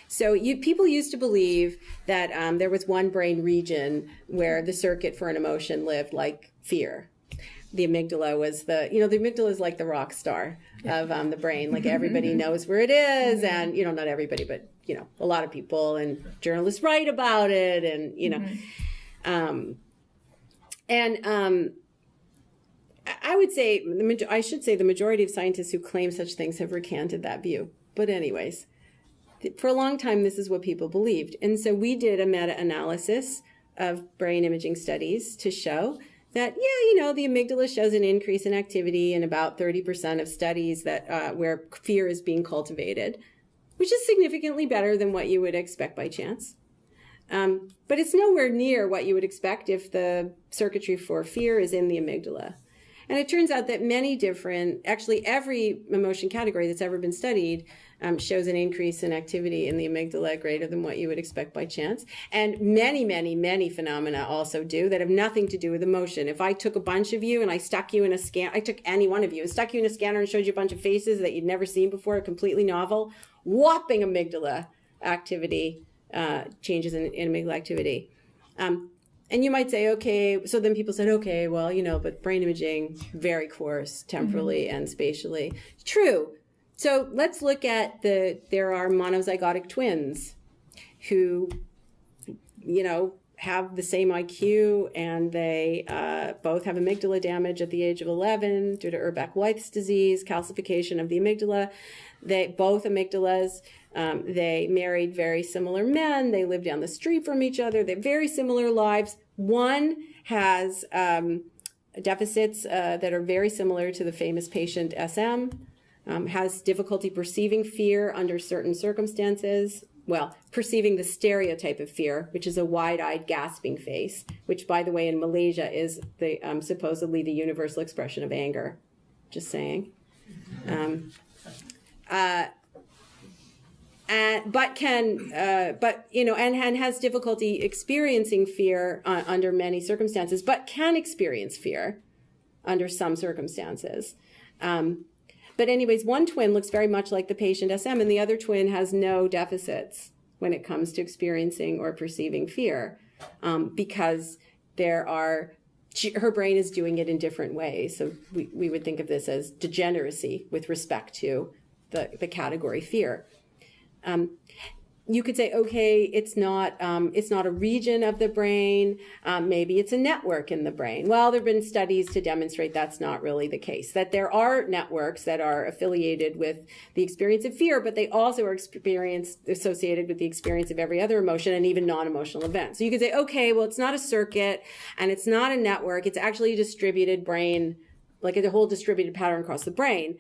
So people used to believe that there was one brain region where the circuit for an emotion lived, like fear. The amygdala was the amygdala is like the rock star of the brain. Like everybody knows where it is, and not everybody, but a lot of people and journalists write about it, and I would say the majority of scientists who claim such things have recanted that view. But anyways, for a long time, this is what people believed. And so we did a meta-analysis of brain imaging studies to show that, the amygdala shows an increase in activity in about 30% of studies that where fear is being cultivated, which is significantly better than what you would expect by chance. But it's nowhere near what you would expect if the circuitry for fear is in the amygdala. And it turns out that actually every emotion category that's ever been studied shows an increase in activity in the amygdala greater than what you would expect by chance. And many, many, many phenomena also do that have nothing to do with emotion. If I took a bunch of you and I stuck you in a scan, I took any one of you and stuck you in a scanner and showed you a bunch of faces that you'd never seen before, completely novel, whopping amygdala activity, changes in amygdala activity. And you might say, okay, so then people said, okay, well, but brain imaging, very coarse, temporally and spatially. True. So let's look at there are monozygotic twins who, have the same IQ, and they both have amygdala damage at the age of 11 due to Urbach-White's disease, calcification of the amygdala. Both amygdalas, they married very similar men. They live down the street from each other. They have very similar lives. One has deficits that are very similar to the famous patient SM, has difficulty perceiving fear under certain circumstances. Well, perceiving the stereotype of fear, which is a wide-eyed, gasping face, which, by the way, in Malaysia is the supposedly the universal expression of anger. Just saying. And has difficulty experiencing fear under many circumstances, but can experience fear under some circumstances. But anyways, one twin looks very much like the patient SM, and the other twin has no deficits when it comes to experiencing or perceiving fear, because her brain is doing it in different ways. So we would think of this as degeneracy with respect to the category fear. You could say, okay, it's not a region of the brain. Maybe it's a network in the brain. Well, there have been studies to demonstrate that's not really the case, that there are networks that are affiliated with the experience of fear, but they also are associated with the experience of every other emotion and even non-emotional event. So you could say, okay, well, it's not a circuit and it's not a network. It's actually a distributed brain, like a whole distributed pattern across the brain.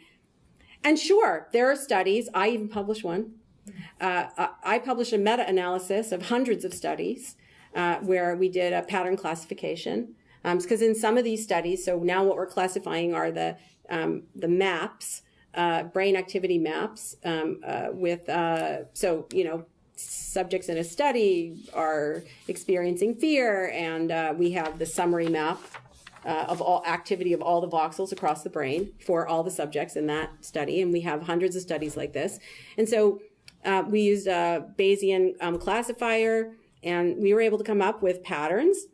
And sure, there are studies. I even published one. I published a meta-analysis of hundreds of studies where we did a pattern classification. Because in some of these studies, so now what we're classifying are the maps, brain activity maps subjects in a study are experiencing fear, and we have the summary map of all activity of all the voxels across the brain for all the subjects in that study. And we have hundreds of studies like this. And so we used a Bayesian classifier, and we were able to come up with patterns,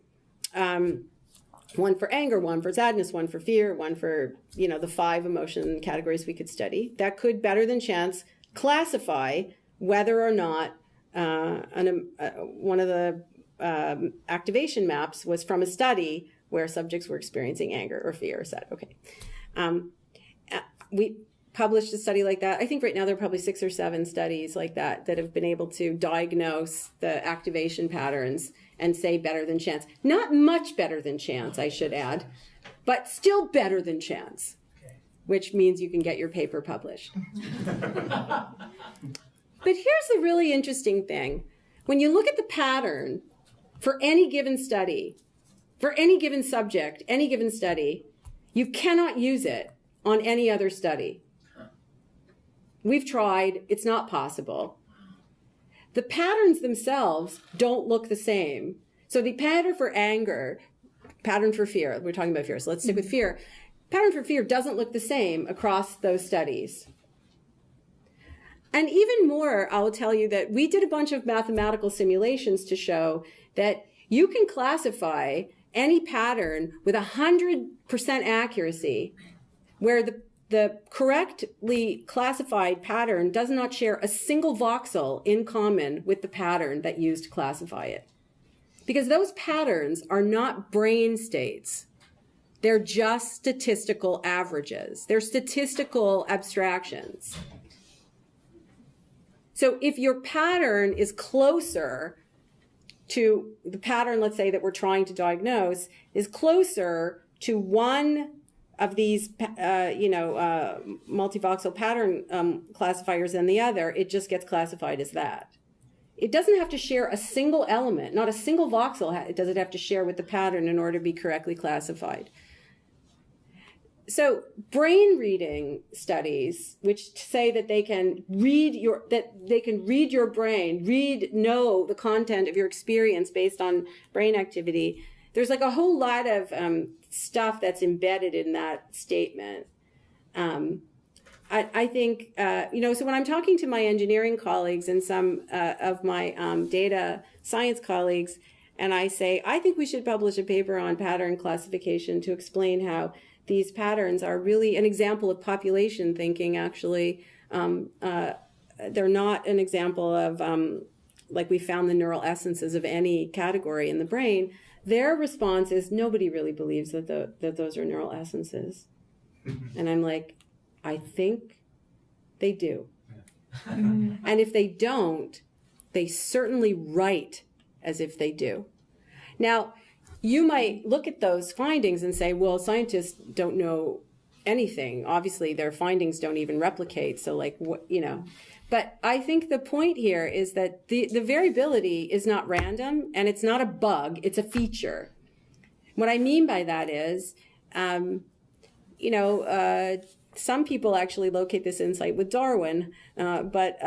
one for anger, one for sadness, one for fear, one for, the 5 emotion categories we could study that could, better than chance, classify whether or not one of the activation maps was from a study where subjects were experiencing anger or fear or sad. Okay. We published a study like that. I think right now there are probably 6 or 7 studies like that have been able to diagnose the activation patterns and say better than chance. Not much better than chance, I should add, but still better than chance, which means you can get your paper published. But here's the really interesting thing. When you look at the pattern for any given study, for any given subject, any given study, you cannot use it on any other study. We've tried, it's not possible. The patterns themselves don't look the same. So the pattern for anger, pattern for fear, we're talking about fear, so let's stick with fear. Pattern for fear doesn't look the same across those studies. And even more, I'll tell you that we did a bunch of mathematical simulations to show that you can classify any pattern with 100% accuracy, where the correctly classified pattern does not share a single voxel in common with the pattern that used to classify it. Because those patterns are not brain states. They're just statistical averages. They're statistical abstractions. So if your pattern is closer to the pattern, let's say, that we're trying to diagnose, is closer to one of these, multivoxel pattern classifiers than the other, it just gets classified as that. It doesn't have to share a single element, not a single voxel does it have to share with the pattern in order to be correctly classified. So brain reading studies, which say that they can read your brain, know the content of your experience based on brain activity. There's like a whole lot of stuff that's embedded in that statement. I think, so when I'm talking to my engineering colleagues and some of my data science colleagues, and I say, I think we should publish a paper on pattern classification to explain how these patterns are really an example of population thinking, actually. They're not an example of, like we found the neural essences of any category in the brain. Their response is, nobody really believes that those are neural essences. And I'm like, I think they do. And if they don't, they certainly write as if they do. Now, you might look at those findings and say, well, scientists don't know anything. Obviously, their findings don't even replicate. So but I think the point here is that the variability is not random and it's not a bug, it's a feature. What I mean by that is, some people actually locate this insight with Darwin, but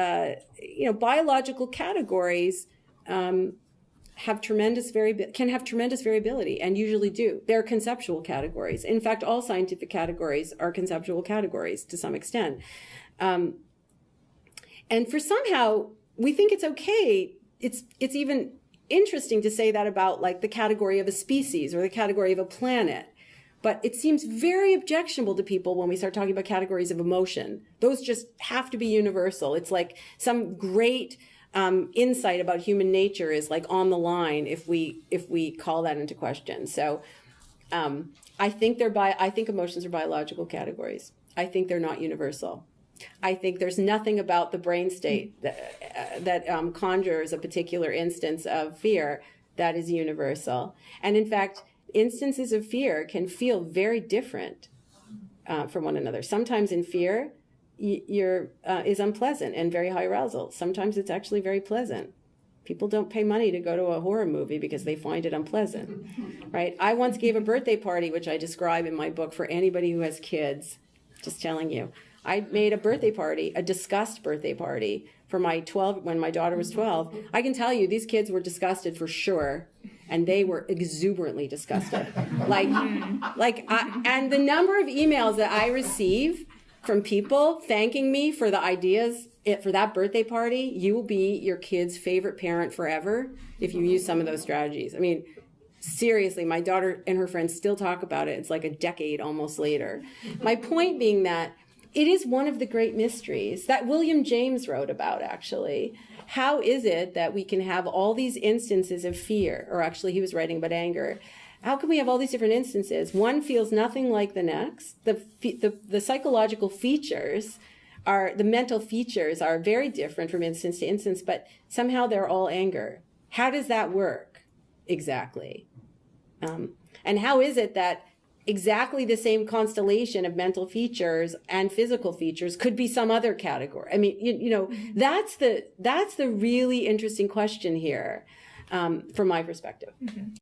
biological categories can have tremendous variability, and usually do. They're conceptual categories. In fact, all scientific categories are conceptual categories to some extent. And for somehow, we think it's okay. It's even interesting to say that about like the category of a species or the category of a planet. But it seems very objectionable to people when we start talking about categories of emotion. Those just have to be universal. It's like some great insight about human nature is like on the line if we call that into question. So I think emotions are biological categories. I think they're not universal. I think there's nothing about the brain state that conjures a particular instance of fear that is universal. And in fact, instances of fear can feel very different from one another. Sometimes in fear, is unpleasant and very high arousal. Sometimes it's actually very pleasant. People don't pay money to go to a horror movie because they find it unpleasant, right? I once gave a birthday party, which I describe in my book, for anybody who has kids. Just telling you. I made a birthday party, a disgust birthday party, for when my daughter was 12. I can tell you, these kids were disgusted for sure, and they were exuberantly disgusted. And the number of emails that I receive from people thanking me for the ideas for that birthday party, you will be your kid's favorite parent forever if you use some of those strategies. I mean, seriously, my daughter and her friends still talk about it. It's like a decade almost later. My point being that it is one of the great mysteries that William James wrote about, actually. How is it that we can have all these instances of fear, or actually he was writing about anger. How can we have all these different instances? One feels nothing like the next. The psychological features the mental features are very different from instance to instance, but somehow they're all anger. How does that work exactly? And how is it that exactly the same constellation of mental features and physical features could be some other category? I mean, that's the really interesting question here, from my perspective. Mm-hmm.